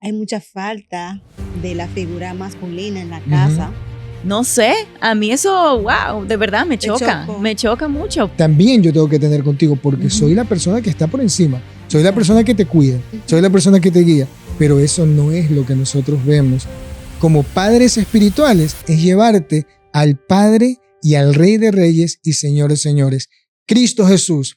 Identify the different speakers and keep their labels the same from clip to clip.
Speaker 1: hay mucha falta de la figura masculina en la casa.
Speaker 2: No sé, a mí eso, wow, de verdad me choca mucho.
Speaker 3: También yo tengo que tener contigo porque soy la persona que está por encima, soy la persona que te cuida, soy la persona que te guía, pero eso no es lo que nosotros vemos. Como padres espirituales es llevarte al Padre y al Rey de Reyes y Señor de Señores, Cristo Jesús.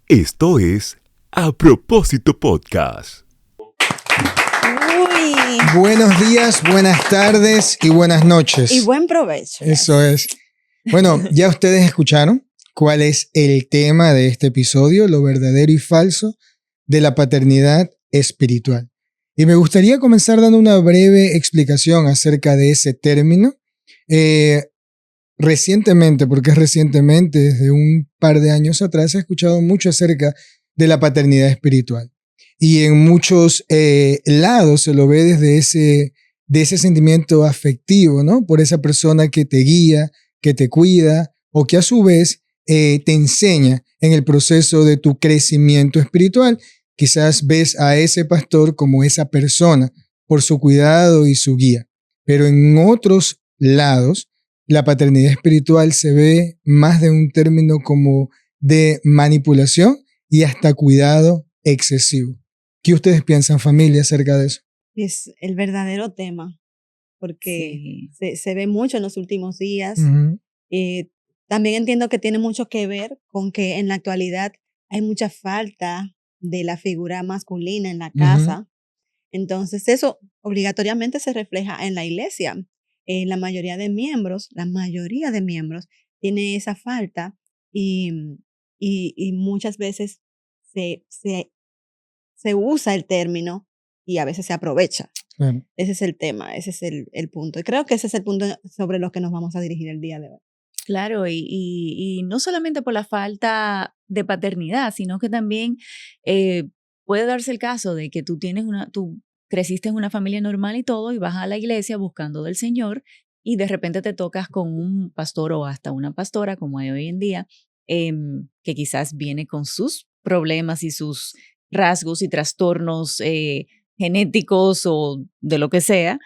Speaker 4: Esto es A Propósito Podcast.
Speaker 3: Buenos días, buenas tardes y buenas noches.
Speaker 1: Y buen provecho.
Speaker 3: Eso es. Bueno, ya ustedes escucharon cuál es el tema de este episodio, lo verdadero y falso de la paternidad espiritual. Y me gustaría comenzar dando una breve explicación acerca de ese término. Recientemente, porque es recientemente, desde un par de años atrás, he escuchado mucho acerca de la paternidad espiritual. Y en muchos lados se lo ve desde ese sentimiento afectivo, ¿no? Por esa persona que te guía, que te cuida, o que a su vez te enseña en el proceso de tu crecimiento espiritual. Quizás ves a ese pastor como esa persona por su cuidado y su guía. Pero en otros lados, la paternidad espiritual se ve más de un término como de manipulación y hasta cuidado excesivo. ¿Qué ustedes piensan, familia, acerca de eso?
Speaker 1: Es el verdadero tema, porque se ve mucho en los últimos días. También entiendo que tiene mucho que ver con que en la actualidad hay mucha falta de la figura masculina en la casa. Entonces eso obligatoriamente se refleja en la iglesia. La mayoría de miembros tiene esa falta y muchas veces se usa el término y a veces se aprovecha.
Speaker 3: Claro.
Speaker 1: Ese es el tema, ese es el punto. Y creo que ese es el punto sobre lo que nos vamos a dirigir el día de hoy.
Speaker 2: Claro, y no solamente por la falta de paternidad, sino que también puede darse el caso de que tú creciste en una familia normal y todo, y vas a la iglesia buscando del Señor, y de repente te tocas con un pastor o hasta una pastora, como hay hoy en día, que quizás viene con sus problemas y sus rasgos y trastornos genéticos o de lo que sea,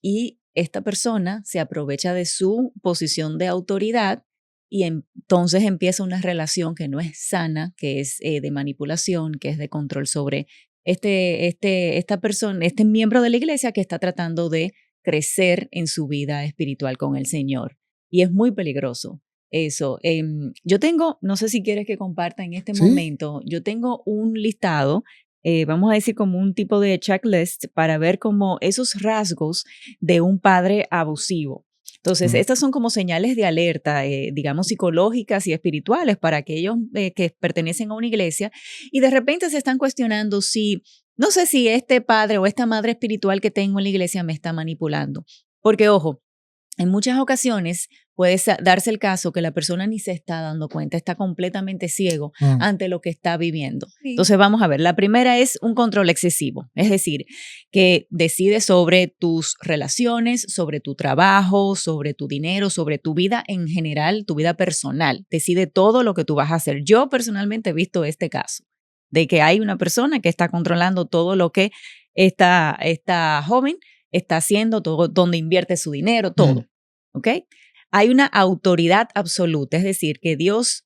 Speaker 2: y esta persona se aprovecha de su posición de autoridad y entonces empieza una relación que no es sana, que es de manipulación, que es de control sobre esta persona, este miembro de la iglesia que está tratando de crecer en su vida espiritual con el Señor. Y es muy peligroso eso. Yo tengo, no sé si quieres que comparta en este momento, yo tengo un listado, vamos a decir como un tipo de checklist para ver como esos rasgos de un padre abusivo. Entonces, estas son como señales de alerta, digamos, psicológicas y espirituales para aquellos que pertenecen a una iglesia y de repente se están cuestionando no sé si este padre o esta madre espiritual que tengo en la iglesia me está manipulando. Porque, ojo, en muchas ocasiones puede darse el caso que la persona ni se está dando cuenta, está completamente ciego ante lo que está viviendo. Sí. Entonces vamos a ver, la primera es un control excesivo, es decir, que decide sobre tus relaciones, sobre tu trabajo, sobre tu dinero, sobre tu vida en general, tu vida personal, decide todo lo que tú vas a hacer. Yo personalmente he visto este caso, de que hay una persona que está controlando todo lo que esta joven está haciendo, todo, donde invierte su dinero, todo. ¿Ok? Hay una autoridad absoluta, es decir, que Dios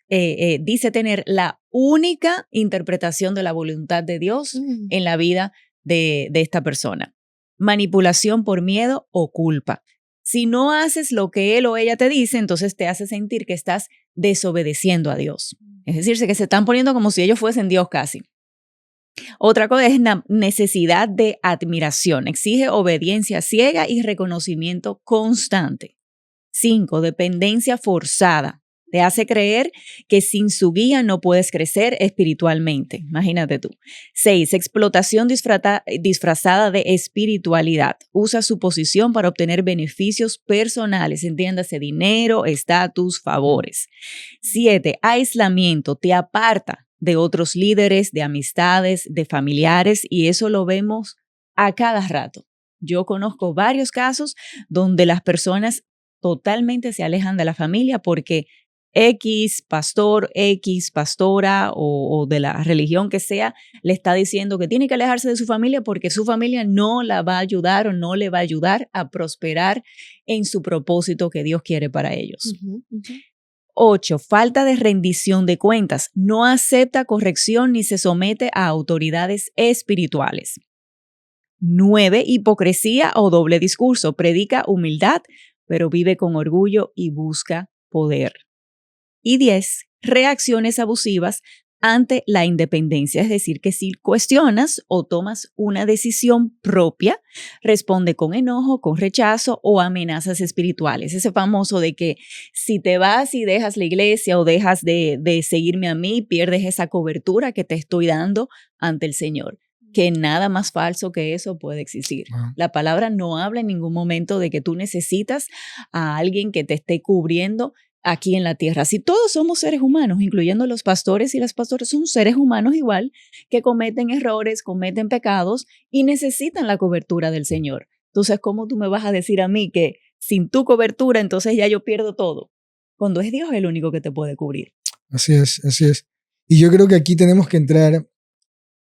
Speaker 2: dice tener la única interpretación de la voluntad de Dios en la vida de esta persona. Manipulación por miedo o culpa. Si no haces lo que él o ella te dice, entonces te hace sentir que estás desobedeciendo a Dios. Es decir, que se están poniendo como si ellos fuesen Dios casi. Otra cosa es necesidad de admiración. Exige obediencia ciega y reconocimiento constante. 5. Dependencia forzada. Te hace creer que sin su guía no puedes crecer espiritualmente. Imagínate tú. 6. Explotación disfrazada de espiritualidad. Usa su posición para obtener beneficios personales. Entiéndase, dinero, estatus, favores. 7. Aislamiento. Te aparta de otros líderes, de amistades, de familiares, y eso lo vemos a cada rato. Yo conozco varios casos donde las personas totalmente se alejan de la familia porque X pastor, X pastora o de la religión que sea, le está diciendo que tiene que alejarse de su familia porque su familia no la va a ayudar o no le va a ayudar a prosperar en su propósito que Dios quiere para ellos. 8. Falta de rendición de cuentas. No acepta corrección ni se somete a autoridades espirituales. 9. Hipocresía o doble discurso. Predica humildad, pero vive con orgullo y busca poder. Y 10. Reacciones abusivas ante la independencia, es decir, que si cuestionas o tomas una decisión propia, responde con enojo, con rechazo o amenazas espirituales. Ese famoso de que si te vas y dejas la iglesia o dejas de seguirme a mí, pierdes esa cobertura que te estoy dando ante el Señor. Que nada más falso que eso puede existir. Wow. La palabra no habla en ningún momento de que tú necesitas a alguien que te esté cubriendo aquí en la tierra. Si todos somos seres humanos, incluyendo los pastores y las pastoras, son seres humanos igual que cometen errores, cometen pecados y necesitan la cobertura del Señor. Entonces, ¿cómo tú me vas a decir a mí que sin tu cobertura, entonces ya yo pierdo todo? Cuando es Dios el único que te puede cubrir.
Speaker 3: Así es, así es. Y yo creo que aquí tenemos que entrar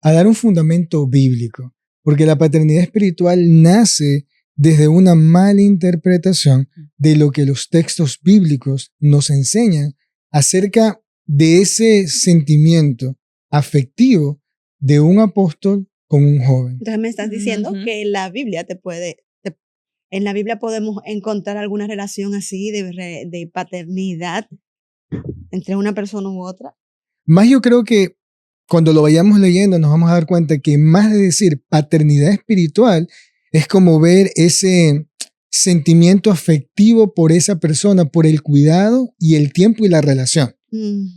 Speaker 3: a dar un fundamento bíblico, porque la paternidad espiritual nace desde una mala interpretación de lo que los textos bíblicos nos enseñan acerca de ese sentimiento afectivo de un apóstol con un joven.
Speaker 1: Entonces me estás diciendo que en la Biblia en la Biblia podemos encontrar alguna relación así de paternidad entre una persona u otra.
Speaker 3: Más yo creo que cuando lo vayamos leyendo nos vamos a dar cuenta que más de decir paternidad espiritual es como ver ese sentimiento afectivo por esa persona, por el cuidado y el tiempo y la relación.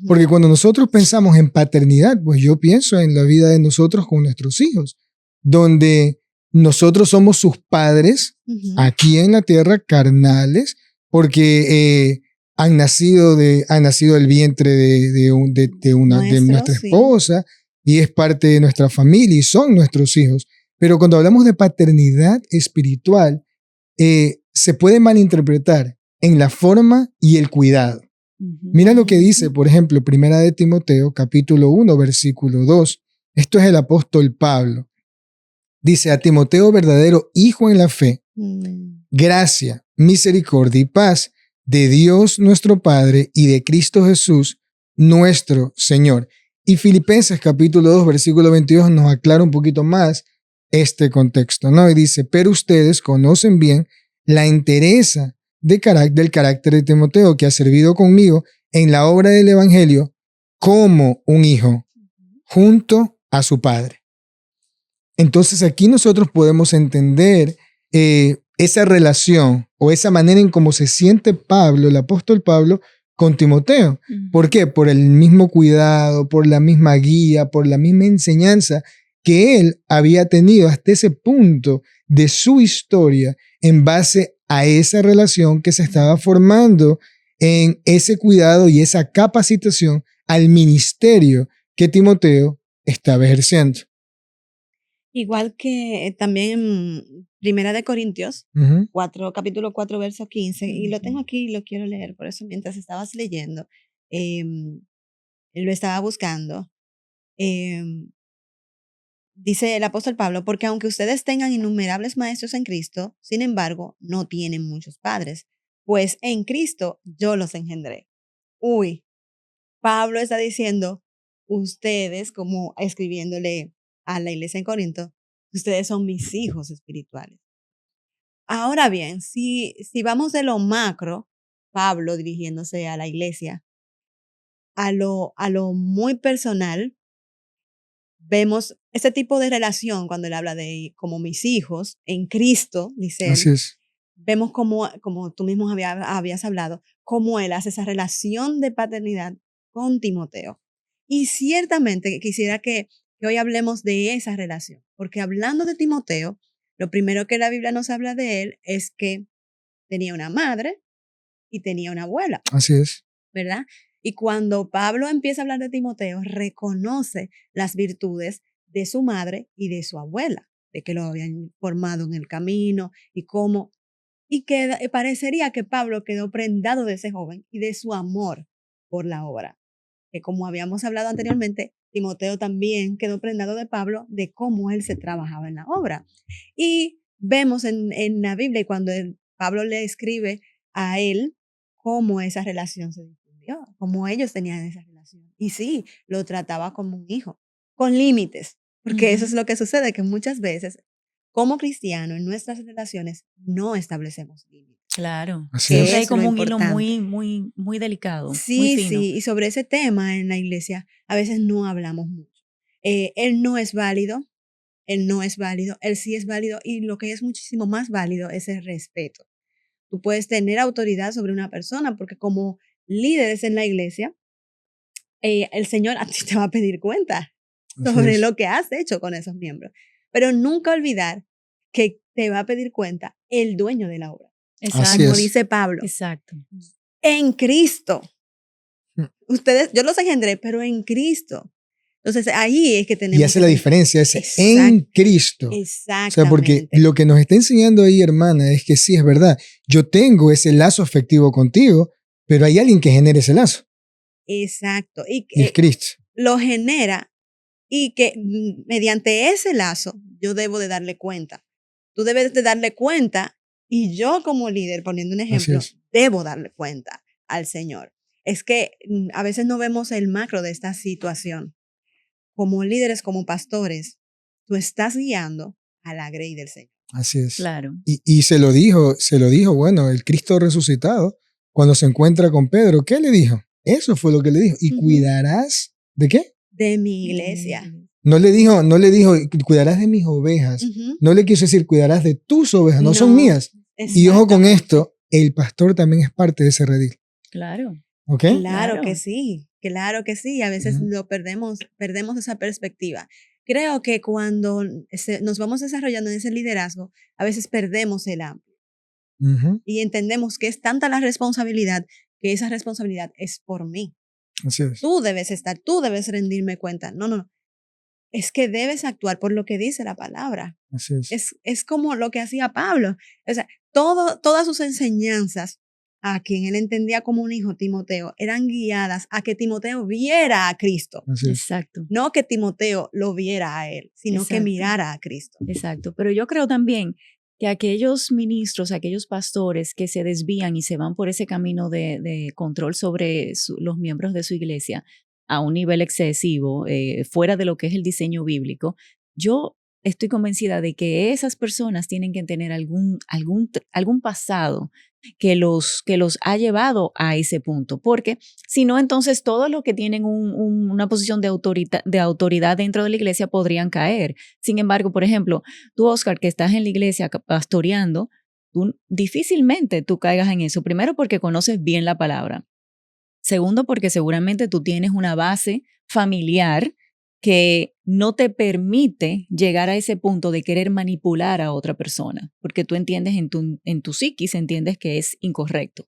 Speaker 3: Porque cuando nosotros pensamos en paternidad, pues yo pienso en la vida de nosotros con nuestros hijos, donde nosotros somos sus padres aquí en la tierra, carnales, porque han nacido del vientre de nuestra esposa y es parte de nuestra familia y son nuestros hijos. Pero cuando hablamos de paternidad espiritual, se puede malinterpretar en la forma y el cuidado. Mira lo que dice, por ejemplo, 1 de Timoteo, capítulo 1, versículo 2. Esto es el apóstol Pablo. Dice, a Timoteo, verdadero hijo en la fe, gracia, misericordia y paz de Dios nuestro Padre y de Cristo Jesús, nuestro Señor. Y Filipenses, capítulo 2, versículo 22, nos aclara un poquito más este contexto, ¿no? Y dice, pero ustedes conocen bien la entereza del carácter de Timoteo, que ha servido conmigo en la obra del evangelio como un hijo, junto a su padre. Entonces aquí nosotros podemos entender esa relación o esa manera en cómo se siente Pablo, el apóstol Pablo, con Timoteo. ¿Por qué? Por el mismo cuidado, por la misma guía, por la misma enseñanza que él había tenido hasta ese punto de su historia en base a esa relación que se estaba formando en ese cuidado y esa capacitación al ministerio que Timoteo estaba ejerciendo.
Speaker 1: Igual que también en 1 de Corintios, capítulo 4, verso 15, y lo tengo aquí y lo quiero leer, por eso mientras estabas leyendo, lo estaba buscando. Dice el apóstol Pablo, porque aunque ustedes tengan innumerables maestros en Cristo, sin embargo, no tienen muchos padres, pues en Cristo yo los engendré. Pablo está diciendo, ustedes, como escribiéndole a la iglesia en Corinto, ustedes son mis hijos espirituales. Ahora bien, si vamos de lo macro, Pablo dirigiéndose a la iglesia, a lo muy personal, vemos este tipo de relación cuando él habla de como mis hijos en Cristo, dice él.
Speaker 3: Así es.
Speaker 1: Vemos como tú mismo habías hablado, cómo él hace esa relación de paternidad con Timoteo. Y ciertamente quisiera que hoy hablemos de esa relación, porque hablando de Timoteo, lo primero que la Biblia nos habla de él es que tenía una madre y tenía una abuela.
Speaker 3: Así es.
Speaker 1: ¿Verdad? Y cuando Pablo empieza a hablar de Timoteo, reconoce las virtudes de su madre y de su abuela. de que lo habían formado en el camino y cómo, y que parecería que Pablo quedó prendado de ese joven y de su amor por la obra. Que como habíamos hablado anteriormente, Timoteo también quedó prendado de Pablo, de cómo él se trabajaba en la obra. Y vemos en la Biblia, cuando Pablo le escribe a él, cómo esa relación se difundió, cómo ellos tenían esa relación. Y sí, lo trataba como un hijo, con límites, porque eso es lo que sucede, que muchas veces, como cristianos, en nuestras relaciones no establecemos límites.
Speaker 2: Claro.
Speaker 3: Así
Speaker 2: Siempre
Speaker 3: es.
Speaker 2: hay como un hilo
Speaker 1: importante.
Speaker 2: muy delicado, muy
Speaker 1: Sí,
Speaker 2: fino.
Speaker 1: sí, y sobre ese tema en la iglesia a veces no hablamos mucho. Él no es válido, él no es válido, él sí es válido, y lo que es muchísimo más válido es el respeto. Tú puedes tener autoridad sobre una persona porque como líderes en la iglesia, el Señor a ti te va a pedir cuenta
Speaker 3: Así
Speaker 1: sobre
Speaker 3: es.
Speaker 1: lo que has hecho con esos miembros. Pero nunca olvidar que te va a pedir cuenta el dueño de la obra.
Speaker 3: Así
Speaker 1: Como
Speaker 3: es.
Speaker 1: dice Pablo,
Speaker 2: Exacto.
Speaker 1: en Cristo.
Speaker 3: Mm.
Speaker 1: Ustedes, yo los engendré, pero en Cristo. Entonces ahí es que tenemos
Speaker 3: Y hace
Speaker 1: que
Speaker 3: la diferencia, es
Speaker 1: Exact-
Speaker 3: en Cristo. O
Speaker 1: Exactamente.
Speaker 3: sea, porque lo que nos está enseñando ahí, hermana, es que sí es verdad. Yo tengo ese lazo afectivo contigo, pero hay alguien que genere ese lazo.
Speaker 1: Exacto. Y
Speaker 3: Y es Cristo.
Speaker 1: lo genera y que mediante ese lazo yo debo de darle cuenta. Tú debes de darle cuenta y yo como líder, poniendo un ejemplo,
Speaker 3: es.
Speaker 1: debo darle cuenta al Señor. Es que a veces no vemos el macro de esta situación. Como líderes, como pastores, tú estás guiando a la grey del Señor.
Speaker 3: Así es.
Speaker 2: Claro.
Speaker 3: Y se lo dijo, bueno, el Cristo resucitado, cuando se encuentra con Pedro, ¿qué le dijo? Eso fue lo que le dijo. ¿Y cuidarás de qué?
Speaker 1: De mi iglesia.
Speaker 3: No le dijo, cuidarás de mis ovejas. No le quiso decir, cuidarás de tus ovejas, no son mías. Y ojo con esto, el pastor también es parte de ese redil.
Speaker 2: Claro.
Speaker 3: ¿Ok?
Speaker 1: Claro que sí, claro que sí. A veces lo perdemos esa perspectiva. Creo que cuando nos vamos desarrollando en ese liderazgo, a veces perdemos el amplio. Y entendemos que es tanta la responsabilidad que esa responsabilidad es por mí.
Speaker 3: Así es.
Speaker 1: Tú debes rendirme cuenta. No. Es que debes actuar por lo que dice la palabra.
Speaker 3: Así es.
Speaker 1: Es como lo que hacía Pablo. O sea, todas sus enseñanzas a quien él entendía como un hijo, Timoteo, eran guiadas a que Timoteo viera a Cristo.
Speaker 3: Así es.
Speaker 2: Exacto.
Speaker 1: No que Timoteo lo viera a él, sino que mirara a Cristo.
Speaker 2: Exacto. Pero yo creo también que aquellos ministros, aquellos pastores que se desvían y se van por ese camino de control sobre los miembros de su iglesia a un nivel excesivo, fuera de lo que es el diseño bíblico, yo estoy convencida de que esas personas tienen que tener algún pasado que los ha llevado a ese punto, porque si no, entonces todos los que tienen una posición de autoridad dentro de la iglesia podrían caer. Sin embargo, por ejemplo, tú, Oscar, que estás en la iglesia pastoreando, difícilmente tú caigas en eso. Primero, porque conoces bien la palabra. Segundo, porque seguramente tú tienes una base familiar que no te permite llegar a ese punto de querer manipular a otra persona, porque tú entiendes en tu psiquis, entiendes que es incorrecto.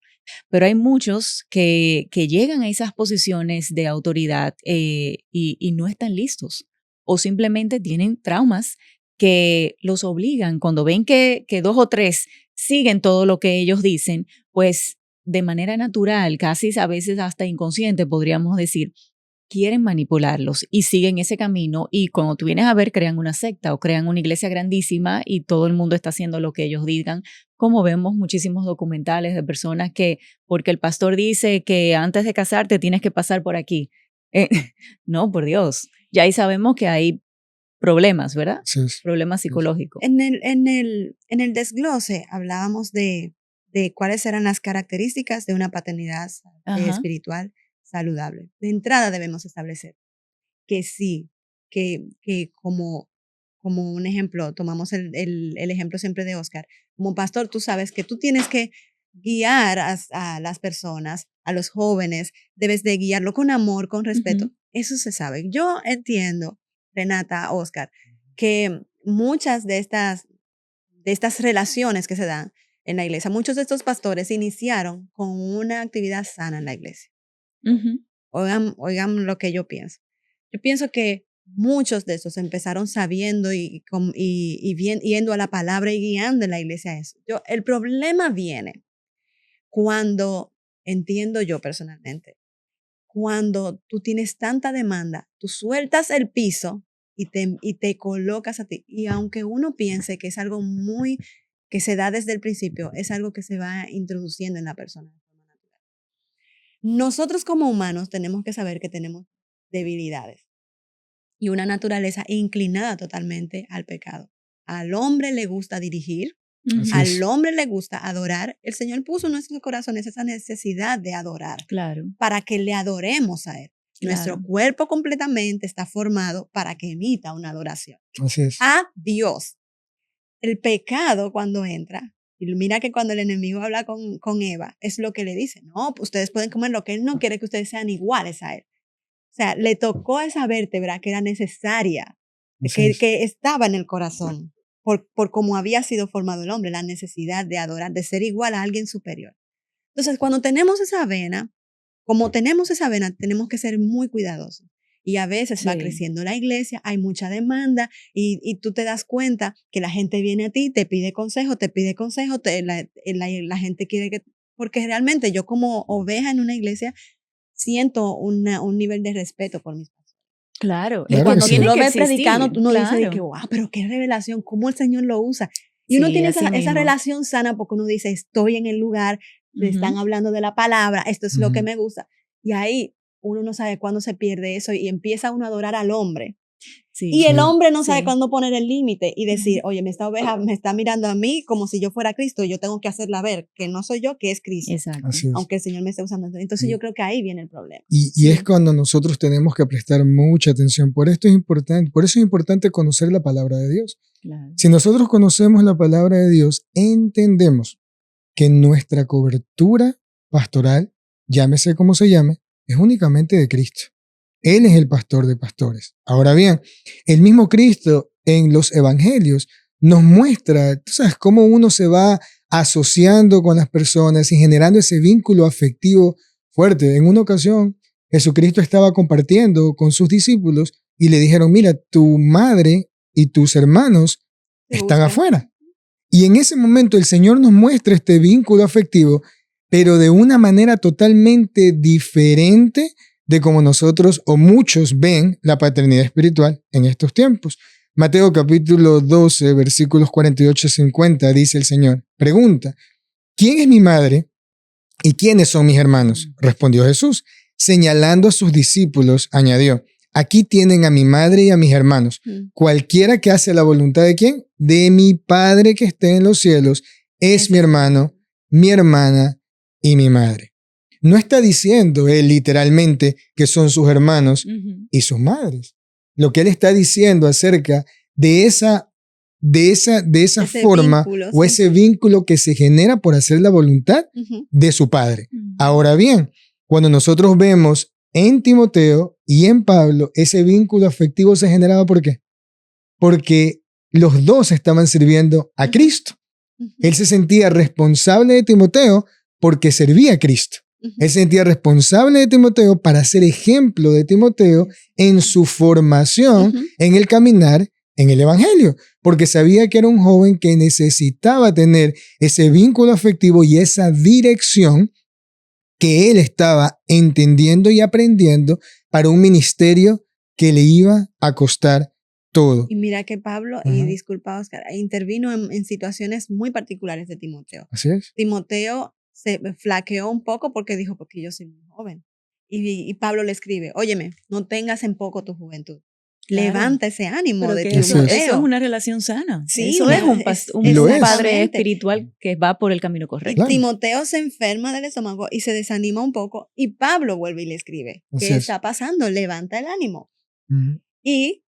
Speaker 2: Pero hay muchos que llegan a esas posiciones de autoridad y no están listos, o simplemente tienen traumas que los obligan, cuando ven que 2 o 3 siguen todo lo que ellos dicen, pues de manera natural, casi a veces hasta inconsciente, podríamos decir, quieren manipularlos y siguen ese camino, y cuando tú vienes a ver, crean una secta o crean una iglesia grandísima y todo el mundo está haciendo lo que ellos digan, como vemos muchísimos documentales de personas que, porque el pastor dice que antes de casarte tienes que pasar por aquí. No, por Dios, ya ahí sabemos que hay problemas, ¿verdad?
Speaker 3: Sí.
Speaker 2: Problemas psicológicos.
Speaker 1: En el desglose hablábamos de cuáles eran las características de una paternidad espiritual saludable. De entrada debemos establecer que sí, que como un ejemplo, tomamos el ejemplo siempre de Oscar, como pastor tú sabes que tú tienes que guiar a las personas, a los jóvenes, debes de guiarlo con amor, con respeto. Eso se sabe. Yo entiendo, Renata, Oscar, que muchas de estas relaciones que se dan en la iglesia, muchos de estos pastores iniciaron con una actividad sana en la iglesia. Oigan lo que yo pienso. Yo pienso que muchos de esos empezaron sabiendo y yendo a la palabra y guiando en la iglesia a eso. El problema viene cuando, entiendo yo personalmente, cuando tú tienes tanta demanda, tú sueltas el piso y te colocas a ti. Y aunque uno piense que es algo que se da desde el principio, es algo que se va introduciendo en la persona de forma natural. Nosotros como humanos tenemos que saber que tenemos debilidades y una naturaleza inclinada totalmente al pecado. Al hombre le gusta dirigir, al hombre le gusta adorar. El Señor puso en nuestros corazones esa necesidad de adorar, para que le adoremos a Él. Claro. Nuestro cuerpo completamente está formado para que emita una adoración a Dios. El pecado cuando entra, y mira que cuando el enemigo habla con Eva, es lo que le dice, no, ustedes pueden comer lo que Él no quiere, que ustedes sean iguales a Él. O sea, le tocó esa vértebra que era necesaria, que estaba en el corazón, por cómo había sido formado el hombre, la necesidad de adorar, de ser igual a alguien superior. Entonces, cuando tenemos esa vena, tenemos que ser muy cuidadosos. Y a veces va creciendo la iglesia, hay mucha demanda y tú te das cuenta que la gente viene a ti, te pide consejo, la gente quiere que... Porque realmente yo como oveja en una iglesia siento un nivel de respeto por mis pastores.
Speaker 2: Claro.
Speaker 1: Y cuando tú lo ves predicando, tú no dices de que, wow, pero qué revelación, cómo el Señor lo usa. Y uno tiene esa relación sana porque uno dice, estoy en el lugar, me están hablando de la palabra, esto es lo que me gusta. Y ahí uno no sabe cuándo se pierde eso y empieza uno a adorar al hombre. Y el hombre no sabe cuándo poner el límite y decir, oye, esta oveja me está mirando a mí como si yo fuera Cristo, yo tengo que hacerla ver que no soy yo, que es Cristo.
Speaker 2: Exacto.
Speaker 1: Aunque el Señor me esté usando. Entonces yo creo que ahí viene el problema.
Speaker 3: Y es cuando nosotros tenemos que prestar mucha atención. Por eso es importante conocer la palabra de Dios.
Speaker 2: Claro.
Speaker 3: Si nosotros conocemos la palabra de Dios, entendemos que nuestra cobertura pastoral, llámese como se llame, es únicamente de Cristo. Él es el pastor de pastores. Ahora bien, el mismo Cristo en los evangelios nos muestra, tú sabes, cómo uno se va asociando con las personas y generando ese vínculo afectivo fuerte. En una ocasión, Jesucristo estaba compartiendo con sus discípulos y le dijeron, mira, tu madre y tus hermanos están afuera. Y en ese momento el Señor nos muestra este vínculo afectivo, pero de una manera totalmente diferente de como nosotros o muchos ven la paternidad espiritual en estos tiempos. Mateo capítulo 12, versículos 48-50, dice el Señor, pregunta, ¿quién es mi madre y quiénes son mis hermanos? Respondió Jesús, señalando a sus discípulos, añadió, aquí tienen a mi madre y a mis hermanos. Cualquiera que hace la voluntad de ¿quién? De mi Padre que esté en los cielos, es mi hermano, mi hermana y mi madre. No está diciendo él literalmente que son sus hermanos y sus madres. Lo que él está diciendo acerca de esa forma vínculo, o ese vínculo que se genera por hacer la voluntad de su padre. Ahora bien, cuando nosotros vemos en Timoteo y en Pablo, ese vínculo afectivo se generaba ¿por qué? Porque los dos estaban sirviendo a Cristo. Él se sentía responsable de Timoteo porque servía a Cristo. Él se sentía responsable de Timoteo para ser ejemplo de Timoteo en su formación, en el caminar, en el evangelio, porque sabía que era un joven que necesitaba tener ese vínculo afectivo y esa dirección que él estaba entendiendo y aprendiendo para un ministerio que le iba a costar todo.
Speaker 1: Y mira que Pablo, y disculpa Oscar, intervino en situaciones muy particulares de Timoteo.
Speaker 3: Así es.
Speaker 1: Timoteo se flaqueó un poco porque dijo, porque yo soy muy joven. Y Pablo le escribe, óyeme, no tengas en poco tu juventud. Claro. Levanta ese ánimo de Timoteo.
Speaker 2: Eso es una relación sana.
Speaker 1: Sí,
Speaker 2: eso es un padre espiritual que va por el camino correcto.
Speaker 1: Claro. Timoteo se enferma del estómago y se desanima un poco y Pablo vuelve y le escribe, ¿qué está pasando? Levanta el ánimo. Y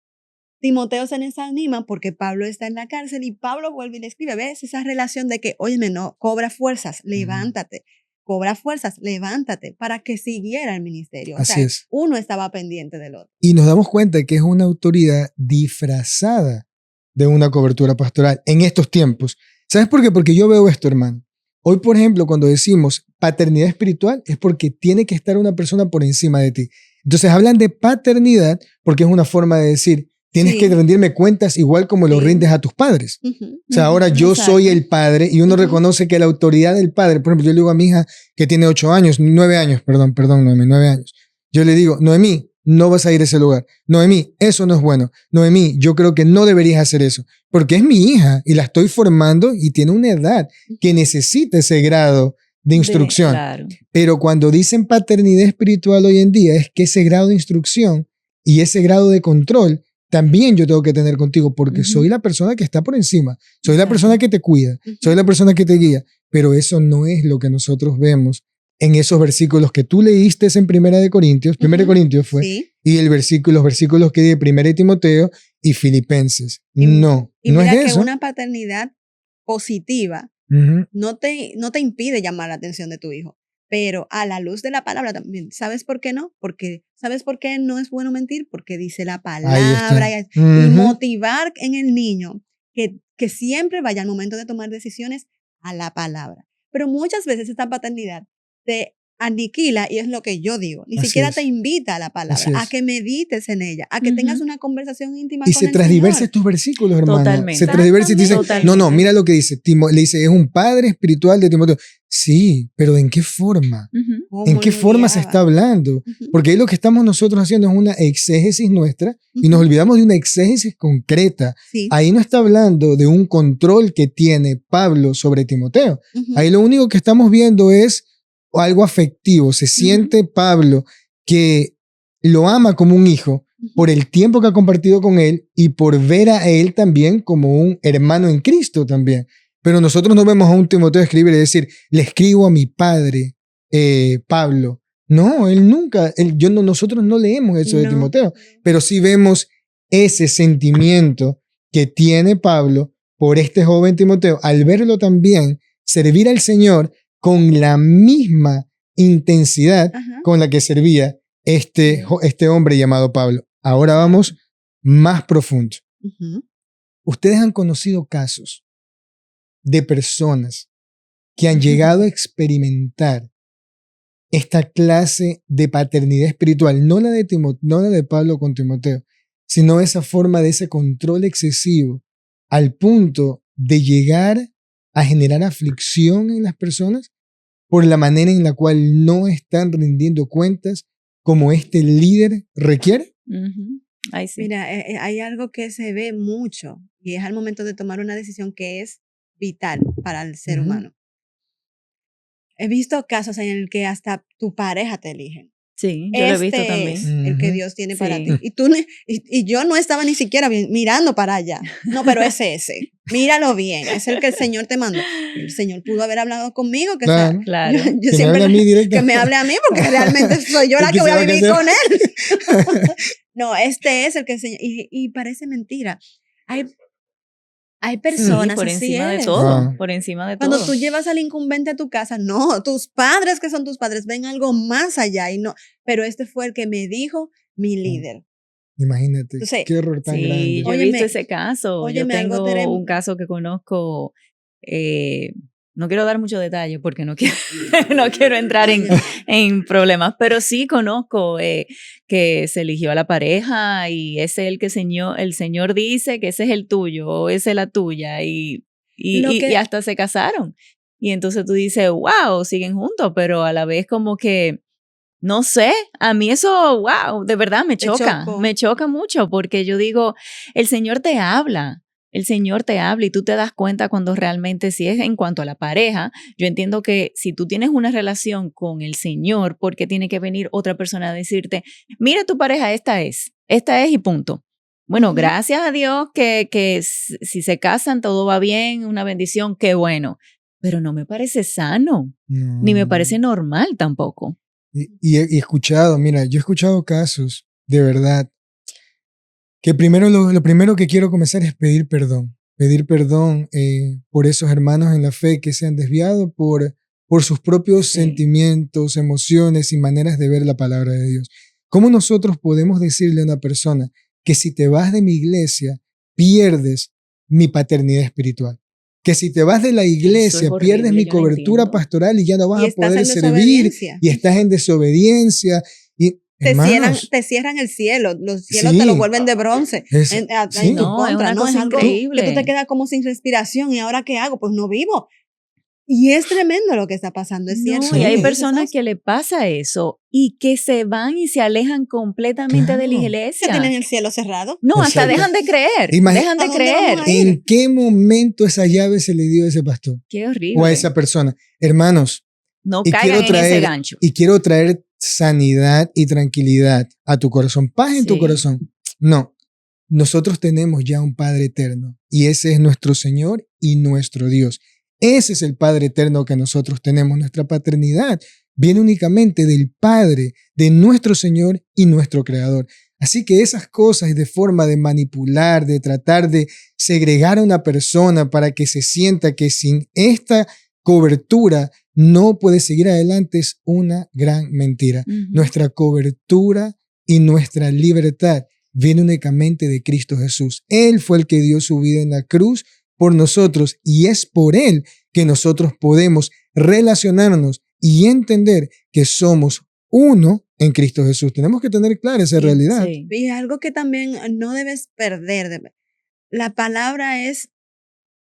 Speaker 1: Timoteo se desanima porque Pablo está en la cárcel y Pablo vuelve y le escribe. ¿Ves esa relación de que, óyeme, no, cobra fuerzas, levántate, cobra fuerzas, levántate, para que siguiera el ministerio?
Speaker 3: Así es.
Speaker 1: Uno estaba pendiente del otro.
Speaker 3: Y nos damos cuenta que es una autoridad disfrazada de una cobertura pastoral en estos tiempos. ¿Sabes por qué? Porque yo veo esto, hermano. Hoy, por ejemplo, cuando decimos paternidad espiritual, es porque tiene que estar una persona por encima de ti. Entonces hablan de paternidad porque es una forma de decir, tienes que rendirme cuentas igual como lo rindes a tus padres. O sea, ahora yo soy el padre y uno reconoce que la autoridad del padre, por ejemplo, yo le digo a mi hija que tiene 9 años, Noemí, 9 años. Yo le digo, Noemí, no vas a ir a ese lugar. Noemí, eso no es bueno. Noemí, yo creo que no deberías hacer eso. Porque es mi hija y la estoy formando y tiene una edad que necesita ese grado de instrucción.
Speaker 2: Claro.
Speaker 3: Pero cuando dicen paternidad espiritual hoy en día es que ese grado de instrucción y ese grado de control también yo tengo que tener contigo porque soy la persona que está por encima. Soy la persona que te cuida. Soy la persona que te guía. Pero eso no es lo que nosotros vemos en esos versículos que tú leíste en 1 Corintios. 1 Corintios fue.
Speaker 1: Sí.
Speaker 3: Y los versículos que di de 1 Timoteo y Filipenses.
Speaker 1: Y
Speaker 3: no
Speaker 1: mira
Speaker 3: es
Speaker 1: que
Speaker 3: eso.
Speaker 1: una paternidad positiva no te impide llamar la atención de tu hijo. Pero a la luz de la palabra también. ¿Sabes por qué no? Porque ¿sabes por qué no es bueno mentir? Porque dice la palabra y motivar en el niño que siempre vaya al momento de tomar decisiones a la palabra. Pero muchas veces esta paternidad te aniquila y es lo que yo digo. Ni siquiera te invita a la palabra, a que medites en ella, a que tengas una conversación íntima con el Señor.
Speaker 3: Y se transdiversa tus versículos, hermano.
Speaker 2: Totalmente.
Speaker 3: Se transdiversa y te dice, no, mira lo que dice. Le dice, es un padre espiritual de Timoteo. Sí, pero ¿en qué forma? ¿En qué forma se está hablando? Porque ahí lo que estamos nosotros haciendo es una exégesis nuestra y nos olvidamos de una exégesis concreta. Sí. Ahí no está hablando de un control que tiene Pablo sobre Timoteo. Ahí lo único que estamos viendo es algo afectivo. Se siente Pablo que lo ama como un hijo por el tiempo que ha compartido con él y por ver a él también como un hermano en Cristo también. Pero nosotros no vemos a un Timoteo escribir y decir, le escribo a mi padre, Pablo. No, él nunca, nosotros no leemos eso de Timoteo, pero sí vemos ese sentimiento que tiene Pablo por este joven Timoteo, al verlo también servir al Señor con la misma intensidad con la que servía este hombre llamado Pablo. Ahora vamos más profundo. Ustedes han conocido casos de personas que han llegado a experimentar esta clase de paternidad espiritual, no la de Pablo con Timoteo, sino esa forma de ese control excesivo al punto de llegar a generar aflicción en las personas por la manera en la cual no están rindiendo cuentas como este líder requiere.
Speaker 2: Ahí sí.
Speaker 1: Mira, hay algo que se ve mucho y es al momento de tomar una decisión que es vital para el ser humano. He visto casos en el que hasta tu pareja te eligen.
Speaker 2: Sí, yo lo he visto también.
Speaker 1: Es el que Dios tiene para ti. Y yo no estaba ni siquiera mirando para allá. No, pero es ese. Míralo bien. Es el que el Señor te mandó. El Señor pudo haber hablado conmigo. Que
Speaker 3: claro.
Speaker 2: Claro.
Speaker 1: Yo siempre que me hable a mí porque realmente soy yo la que voy a vivir con él. No, este es el que el Señor. Y parece mentira. Hay personas
Speaker 2: por
Speaker 1: así
Speaker 2: encima de todo, por encima de todo.
Speaker 1: Cuando tú llevas al incumbente a tu casa, no, tus padres que son tus padres ven algo más allá y no, pero este fue el que me dijo mi líder.
Speaker 3: Imagínate, qué error tan grande.
Speaker 2: Yo he visto ese caso. Yo tengo un caso que conozco, no quiero dar mucho detalle porque no quiero entrar en problemas, pero sí conozco que se eligió a la pareja y ese es el que el Señor dice que ese es el tuyo o esa es la tuya y hasta se casaron. Y entonces tú dices, wow, siguen juntos, pero a la vez como que, no sé, a mí eso, wow, de verdad me choca mucho porque yo digo, el Señor te habla. El Señor te habla y tú te das cuenta cuando realmente, si es en cuanto a la pareja, yo entiendo que si tú tienes una relación con el Señor, ¿por qué tiene que venir otra persona a decirte, mira tu pareja, esta es y punto? Bueno, gracias a Dios que si se casan todo va bien, una bendición, qué bueno, pero no me parece sano, ni me parece normal tampoco.
Speaker 3: Y he escuchado, mira, yo he escuchado casos, de verdad, que primero lo primero que quiero comenzar es pedir perdón por esos hermanos en la fe que se han desviado por sus propios sentimientos, emociones y maneras de ver la palabra de Dios. ¿Cómo nosotros podemos decirle a una persona que si te vas de mi iglesia pierdes mi paternidad espiritual? Que si te vas de la iglesia pierdes mi cobertura pastoral y ya no vas a poder servir y estás en desobediencia. Y
Speaker 1: te cierran el cielo, los cielos te lo vuelven de bronce.
Speaker 3: Sí.
Speaker 2: No, es una cosa increíble.
Speaker 1: Que tú te quedas como sin respiración y ahora ¿qué hago? Pues no vivo. Y es tremendo lo que está pasando, es cierto.
Speaker 2: No, y hay personas que le pasa eso y que se van y se alejan completamente de la iglesia.
Speaker 1: Que tienen el cielo cerrado.
Speaker 2: No, hasta dejan de creer. Dejan de creer.
Speaker 3: ¿En qué momento esa llave se le dio a ese pastor?
Speaker 2: Qué horrible.
Speaker 3: O a esa persona. Hermanos,
Speaker 2: no caigan en ese gancho.
Speaker 3: Y quiero traer sanidad y tranquilidad a tu corazón, paz en tu corazón. No, nosotros tenemos ya un Padre eterno y ese es nuestro Señor y nuestro Dios. Ese es el Padre eterno que nosotros tenemos. Nuestra paternidad viene únicamente del Padre, de nuestro Señor y nuestro Creador. Así que esas cosas de forma de manipular, de tratar de segregar a una persona para que se sienta que sin esta cobertura no puede seguir adelante es una gran mentira. Nuestra cobertura y nuestra libertad viene únicamente de Cristo Jesús. Él fue el que dio su vida en la cruz por nosotros y es por Él que nosotros podemos relacionarnos y entender que somos uno en Cristo Jesús. Tenemos que tener clara esa realidad.
Speaker 1: Sí. Y algo que también no debes perder. La palabra es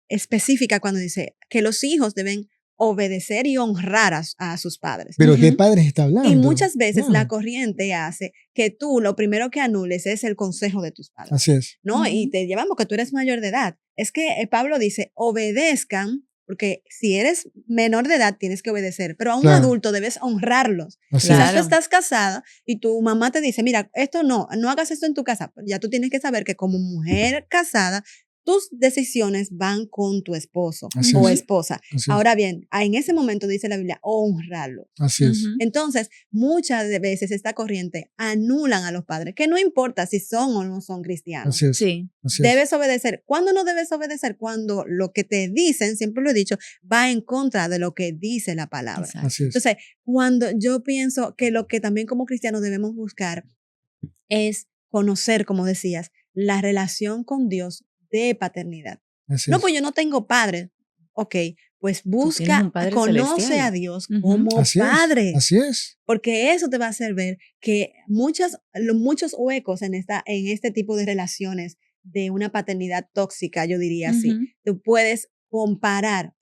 Speaker 1: específica cuando dice que los hijos deben obedecer y honrar a sus padres.
Speaker 3: Pero ¿qué padres está hablando?
Speaker 1: Y muchas veces la corriente hace que tú lo primero que anules es el consejo de tus padres.
Speaker 3: Así es.
Speaker 1: ¿No? Y te llevamos que tú eres mayor de edad. Es que Pablo dice, obedezcan, porque si eres menor de edad tienes que obedecer, pero a un adulto debes honrarlos. Quizás tú estás casada y tu mamá te dice, mira, esto no hagas esto en tu casa. Ya tú tienes que saber que como mujer casada, tus decisiones van con tu esposo o esposa. Ahora bien, en ese momento dice la Biblia, honrarlo.
Speaker 3: Así es.
Speaker 1: Entonces, muchas veces esta corriente anulan a los padres, que no importa si son o no son cristianos.
Speaker 3: Así es.
Speaker 2: Sí.
Speaker 3: Así
Speaker 1: debes obedecer. ¿Cuándo no debes obedecer? Cuando lo que te dicen, siempre lo he dicho, va en contra de lo que dice la palabra.
Speaker 3: Así es.
Speaker 1: Entonces, cuando yo pienso que lo que también como cristianos debemos buscar es conocer, como decías, la relación con Dios de paternidad. No, pues yo no tengo padre. Ok, pues busca, conoce celestial a Dios como padre.
Speaker 3: Así es.
Speaker 1: Porque eso te va a hacer ver que muchos huecos en este tipo de relaciones de una paternidad tóxica, yo diría así, tú puedes comparar.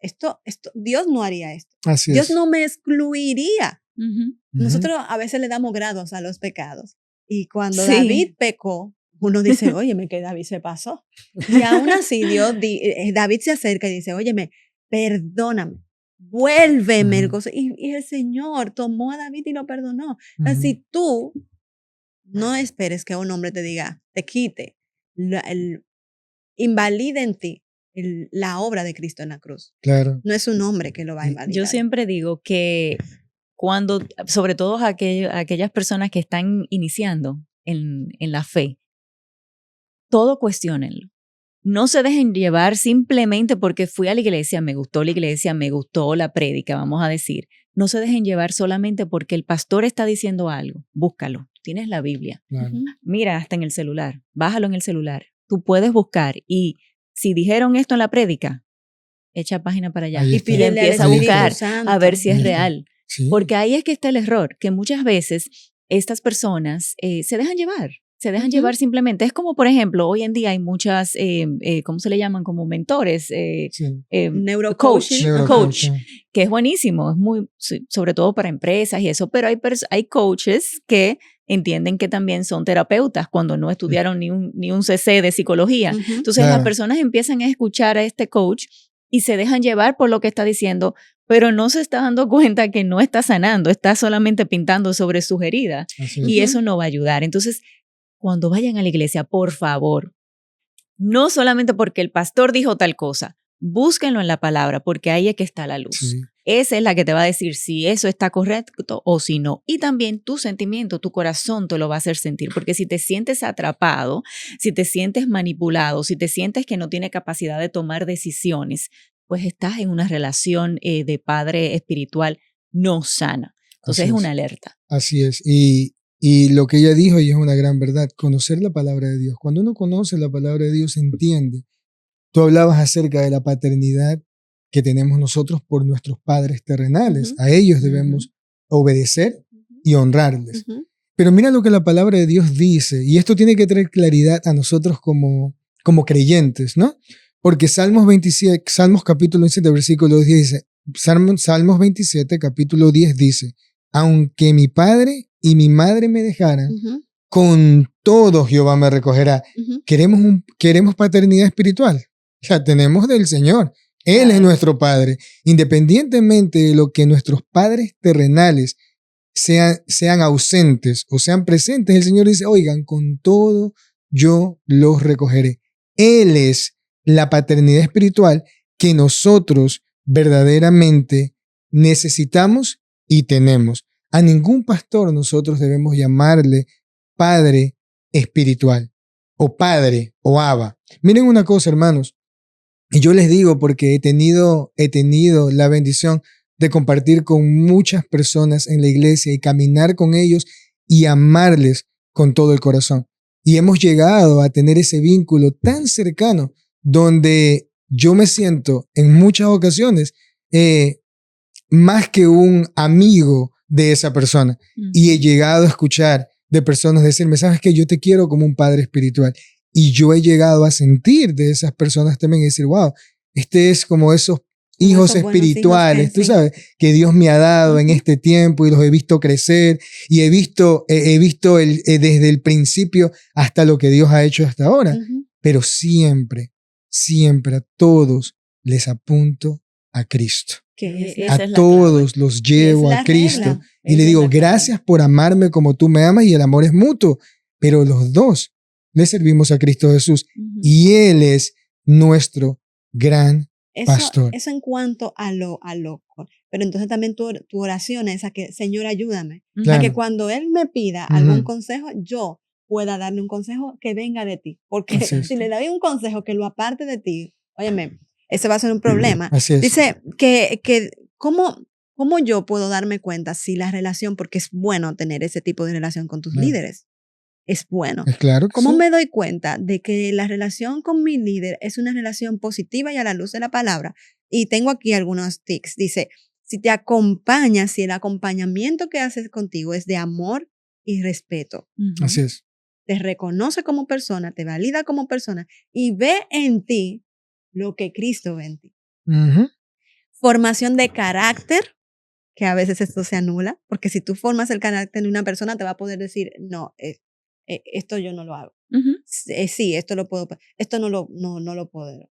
Speaker 1: Dios no haría esto.
Speaker 3: Así
Speaker 1: Dios
Speaker 3: es.
Speaker 1: no me excluiría. Nosotros a veces le damos grados a los pecados. Y cuando David pecó, uno dice, óyeme, que David se pasó. Y aún así David se acerca y dice, óyeme, perdóname, vuélveme. Y el Señor tomó a David y lo perdonó. Si tú no esperes que un hombre te diga, te quite, invalide en ti la obra de Cristo en la cruz.
Speaker 3: Claro.
Speaker 1: No es un hombre que lo va a invalidar.
Speaker 2: Yo siempre digo que cuando, sobre todo aquellas personas que están iniciando en la fe, todo cuestionenlo. No se dejen llevar simplemente porque fui a la iglesia, me gustó la iglesia, me gustó la prédica, vamos a decir. No se dejen llevar solamente porque el pastor está diciendo algo. Búscalo. Tienes la Biblia.
Speaker 3: Claro.
Speaker 2: Mira, hasta en el celular. Bájalo en el celular. Tú puedes buscar y si dijeron esto en la prédica, echa página para allá y empieza a buscar a ver si es real.
Speaker 3: Sí.
Speaker 2: Porque ahí es que está el error, que muchas veces estas personas se dejan llevar. Se dejan llevar simplemente. Es como, por ejemplo, hoy en día hay muchas, ¿cómo se le llaman? Como mentores. Coach, que es buenísimo. Es muy, sobre todo para empresas y eso. Pero hay coaches que entienden que también son terapeutas cuando no estudiaron ni un CC de psicología. Entonces las personas empiezan a escuchar a este coach y se dejan llevar por lo que está diciendo, pero no se está dando cuenta que no está sanando, está solamente pintando sobre sus heridas. Y eso no va a ayudar. Entonces, cuando vayan a la iglesia, por favor, no solamente porque el pastor dijo tal cosa, búsquenlo en la palabra, porque ahí es que está la luz.
Speaker 3: Sí.
Speaker 2: Esa es la que te va a decir si eso está correcto o si no. Y también tu sentimiento, tu corazón te lo va a hacer sentir, porque si te sientes atrapado, si te sientes manipulado, si te sientes que no tiene capacidad de tomar decisiones, pues estás en una relación de padre espiritual no sana. Entonces es una alerta.
Speaker 3: Así es. Y lo que ella dijo, y es una gran verdad, conocer la palabra de Dios. Cuando uno conoce la palabra de Dios, entiende. Tú hablabas acerca de la paternidad que tenemos nosotros por nuestros padres terrenales. A ellos debemos obedecer y honrarles. Pero mira lo que la palabra de Dios dice, y esto tiene que traer claridad a nosotros como creyentes, ¿no? Porque Salmos capítulo 27, versículo 10 dice, Salmos 27, capítulo 10 dice, aunque mi padre y mi madre me dejaran, con todo Jehová me recogerá. ¿Queremos paternidad espiritual? La tenemos del Señor. Él es nuestro Padre. Independientemente de lo que nuestros padres terrenales sean ausentes o sean presentes, el Señor dice, oigan, con todo yo los recogeré. Él es la paternidad espiritual que nosotros verdaderamente necesitamos y tenemos. A ningún pastor nosotros debemos llamarle Padre espiritual o Padre o Abba. Miren una cosa, hermanos, y yo les digo porque he tenido la bendición de compartir con muchas personas en la iglesia y caminar con ellos y amarles con todo el corazón. Y hemos llegado a tener ese vínculo tan cercano donde yo me siento en muchas ocasiones más que un amigo de esa persona. Y he llegado a escuchar de personas decirme, ¿sabes qué? Yo te quiero como un padre espiritual. Y yo he llegado a sentir de esas personas también y decir, wow, este es como esos hijos espirituales, tú sabes, que Dios me ha dado en este tiempo y los he visto crecer y he visto desde el principio hasta lo que Dios ha hecho hasta ahora. Pero siempre a todos les apunto a Cristo. A todos los llevo a Cristo y le digo, gracias por amarme como tú me amas y el amor es mutuo, pero los dos le servimos a Cristo Jesús y Él es nuestro gran pastor.
Speaker 1: Eso en cuanto a lo pero entonces también tu oración es a que, Señor, ayúdame, a que cuando Él me pida algún consejo, yo pueda darle un consejo que venga de ti, porque si le doy un consejo que lo aparte de ti, óyeme, ese va a ser un problema. Dice que ¿cómo yo puedo darme cuenta si la relación, porque es bueno tener ese tipo de relación con tus líderes, es bueno?
Speaker 3: Claro que
Speaker 1: ¿Cómo
Speaker 3: sí.
Speaker 1: me doy cuenta de que la relación con mi líder es una relación positiva y a la luz de la palabra? Y tengo aquí algunos tics. Dice, si el acompañamiento que haces contigo es de amor y respeto.
Speaker 3: Así es.
Speaker 1: Te reconoce como persona, te valida como persona y ve en ti lo que Cristo ve en ti. Formación de carácter, que a veces esto se anula, porque si tú formas el carácter de una persona, te va a poder decir, no, esto yo no lo hago. Sí, esto lo puedo, esto no lo puedo.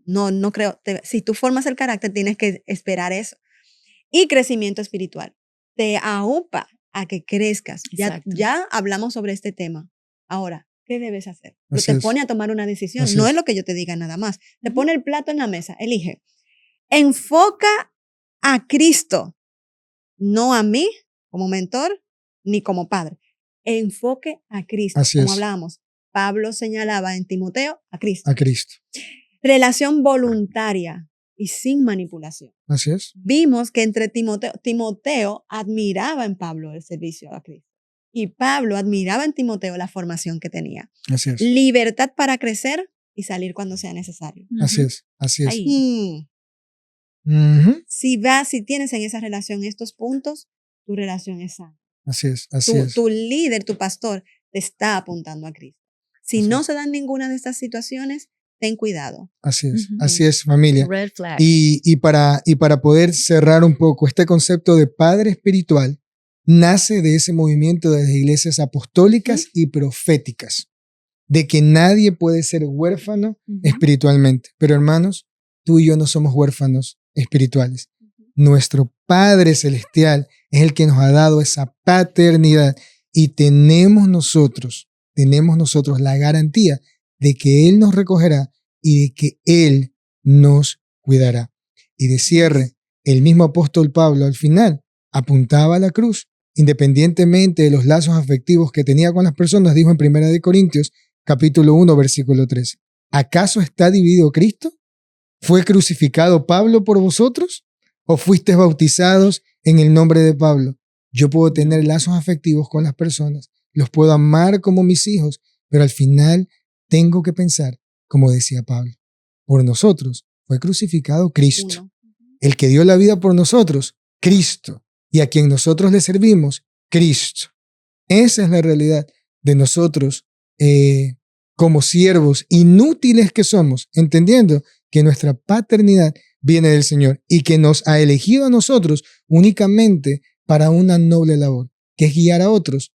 Speaker 1: No creo. Si tú formas el carácter, tienes que esperar eso. Y crecimiento espiritual. Te aupa a que crezcas. Ya hablamos sobre este tema. Ahora, ¿qué debes hacer? Te pone a tomar una decisión. No es lo que yo te diga nada más. Te pone el plato en la mesa. Elige. Enfoca a Cristo. No a mí como mentor ni como padre. Enfoque a Cristo. Como hablábamos, Pablo señalaba en Timoteo a Cristo.
Speaker 3: A Cristo.
Speaker 1: Relación voluntaria y sin manipulación.
Speaker 3: Así es.
Speaker 1: Vimos que entre Timoteo admiraba en Pablo el servicio a Cristo. Y Pablo admiraba en Timoteo la formación que tenía.
Speaker 3: Así es.
Speaker 1: Libertad para crecer y salir cuando sea necesario.
Speaker 3: Así es.
Speaker 1: Si tienes en esa relación estos puntos, tu relación es sana.
Speaker 3: Así es.
Speaker 1: Tu líder, tu pastor, te está apuntando a Cristo. Si no se dan ninguna de estas situaciones, ten cuidado.
Speaker 3: Así es, familia.
Speaker 2: Red flag.
Speaker 3: Y para poder cerrar un poco, este concepto de padre espiritual nace de ese movimiento de las iglesias apostólicas y proféticas, de que nadie puede ser huérfano espiritualmente. Pero hermanos, tú y yo no somos huérfanos espirituales. Nuestro Padre Celestial es el que nos ha dado esa paternidad y tenemos nosotros la garantía de que Él nos recogerá y de que Él nos cuidará. Y de cierre, el mismo apóstol Pablo al final apuntaba a la cruz, independientemente de los lazos afectivos que tenía con las personas, dijo en 1 Corintios capítulo 1, versículo 3. ¿Acaso está dividido Cristo? ¿Fue crucificado Pablo por vosotros? ¿O fuisteis bautizados en el nombre de Pablo? Yo puedo tener lazos afectivos con las personas, los puedo amar como mis hijos, pero al final tengo que pensar, como decía Pablo, por nosotros fue crucificado Cristo. El que dio la vida por nosotros, Cristo. Y a quien nosotros le servimos, Cristo. Esa es la realidad de nosotros como siervos inútiles que somos, entendiendo que nuestra paternidad viene del Señor y que nos ha elegido a nosotros únicamente para una noble labor, que es guiar a otros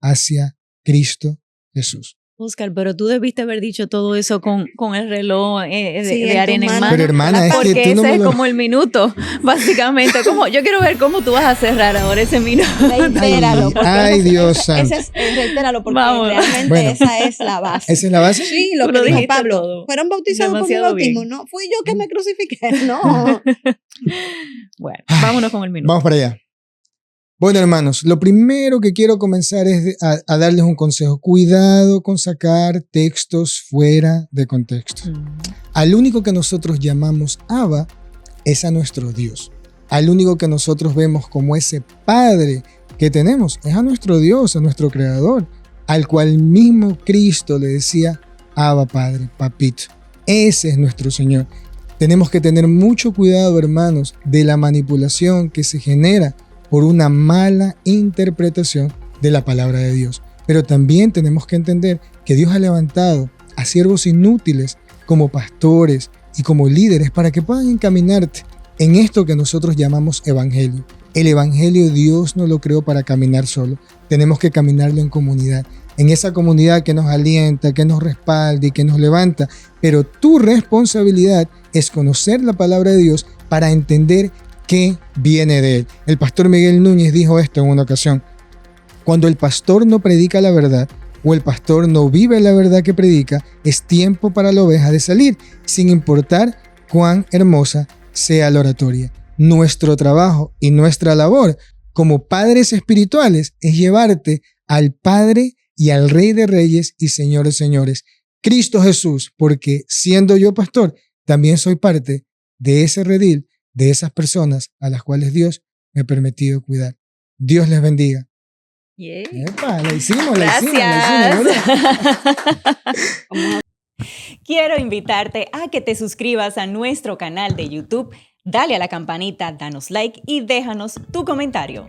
Speaker 3: hacia Cristo Jesús.
Speaker 2: Oscar, pero tú debiste haber dicho todo eso con el reloj de arena en mano.
Speaker 3: Pero hermana, es
Speaker 2: porque
Speaker 3: que tú no
Speaker 2: ese
Speaker 3: me
Speaker 2: es
Speaker 3: lo...
Speaker 2: como el minuto, básicamente. Yo quiero ver cómo tú vas a cerrar ahora ese minuto.
Speaker 1: Reitéralo.
Speaker 3: Ay, Dios santo.
Speaker 1: Reitéralo porque
Speaker 2: Vamos.
Speaker 1: realmente
Speaker 3: Bueno.
Speaker 1: esa es la base.
Speaker 3: ¿Esa es la base?
Speaker 1: Sí, lo
Speaker 2: Tú
Speaker 1: que
Speaker 2: lo
Speaker 1: dijo
Speaker 2: dijiste
Speaker 1: Pablo.
Speaker 2: todo.
Speaker 1: Fueron bautizados por mi
Speaker 2: Demasiado
Speaker 1: bautismo,
Speaker 2: bien.
Speaker 1: no fui yo que me crucifiqué, no.
Speaker 2: Bueno,
Speaker 3: Ay,
Speaker 2: vámonos con el minuto.
Speaker 3: Vamos para allá. Bueno, hermanos, lo primero que quiero comenzar es a darles un consejo. Cuidado con sacar textos fuera de contexto. Al único que nosotros llamamos Abba es a nuestro Dios. Al único que nosotros vemos como ese Padre que tenemos es a nuestro Dios, a nuestro Creador, al cual mismo Cristo le decía Abba Padre, Papito. Ese es nuestro Señor. Tenemos que tener mucho cuidado, hermanos, de la manipulación que se genera por una mala interpretación de la palabra de Dios. Pero también tenemos que entender que Dios ha levantado a siervos inútiles como pastores y como líderes para que puedan encaminarte en esto que nosotros llamamos evangelio. El evangelio Dios no lo creó para caminar solo. Tenemos que caminarlo en comunidad. En esa comunidad que nos alienta, que nos respalda y que nos levanta. Pero tu responsabilidad es conocer la palabra de Dios para entender qué viene de él. El pastor Miguel Núñez dijo esto en una ocasión. Cuando el pastor no predica la verdad o el pastor no vive la verdad que predica, es tiempo para la oveja de salir, sin importar cuán hermosa sea la oratoria. Nuestro trabajo y nuestra labor como padres espirituales es llevarte al Padre y al Rey de Reyes y Señor de Señores, Cristo Jesús, porque siendo yo pastor, también soy parte de ese redil, de esas personas a las cuales Dios me ha permitido cuidar. Dios les bendiga.
Speaker 2: Yeah.
Speaker 3: Epa, la hicimos,
Speaker 2: Gracias.
Speaker 3: ¿verdad?
Speaker 2: Quiero invitarte a que te suscribas a nuestro canal de YouTube, dale a la campanita, danos like y déjanos tu comentario.